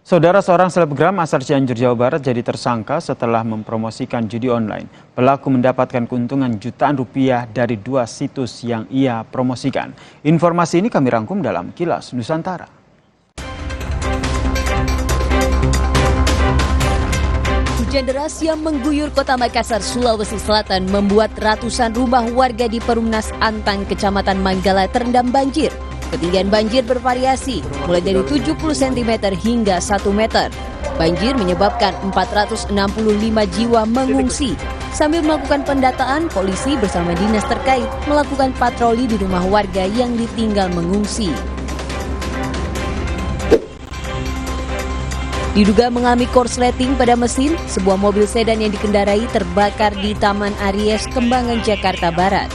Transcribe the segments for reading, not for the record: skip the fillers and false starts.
Saudara, seorang selebgram asal Cianjur, Jawa Barat jadi tersangka setelah mempromosikan judi online. Pelaku mendapatkan keuntungan jutaan rupiah dari 2 situs yang ia promosikan. Informasi ini kami rangkum dalam Kilas Nusantara. Hujan deras yang mengguyur kota Makassar, Sulawesi Selatan membuat ratusan rumah warga di Perumnas Antang, Kecamatan Manggala terendam banjir. Ketinggian banjir bervariasi, mulai dari 70 cm hingga 1 meter. Banjir menyebabkan 465 jiwa mengungsi. Sambil melakukan pendataan, polisi bersama dinas terkait melakukan patroli di rumah warga yang ditinggal mengungsi. Diduga mengalami korsleting pada mesin, sebuah mobil sedan yang dikendarai terbakar di Taman Aries, Kembangan, Jakarta Barat.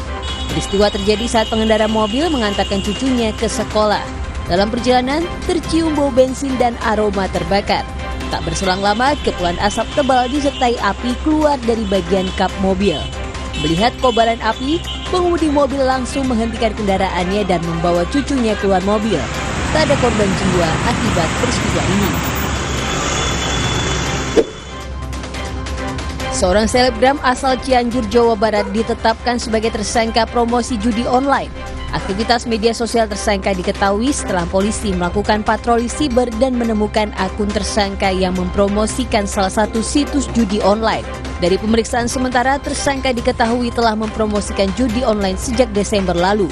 Peristiwa terjadi saat pengendara mobil mengantarkan cucunya ke sekolah. Dalam perjalanan, tercium bau bensin dan aroma terbakar. Tak berselang lama, kepulan asap tebal disertai api keluar dari bagian kap mobil. Melihat kobaran api, pengemudi mobil langsung menghentikan kendaraannya dan membawa cucunya keluar mobil. Tak ada korban jiwa akibat peristiwa ini. Seorang selebgram asal Cianjur, Jawa Barat ditetapkan sebagai tersangka promosi judi online. Aktivitas media sosial tersangka diketahui setelah polisi melakukan patroli siber dan menemukan akun tersangka yang mempromosikan salah satu situs judi online. Dari pemeriksaan sementara, tersangka diketahui telah mempromosikan judi online sejak Desember lalu.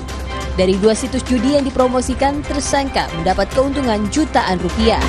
Dari 2 situs judi yang dipromosikan, tersangka mendapat keuntungan jutaan rupiah.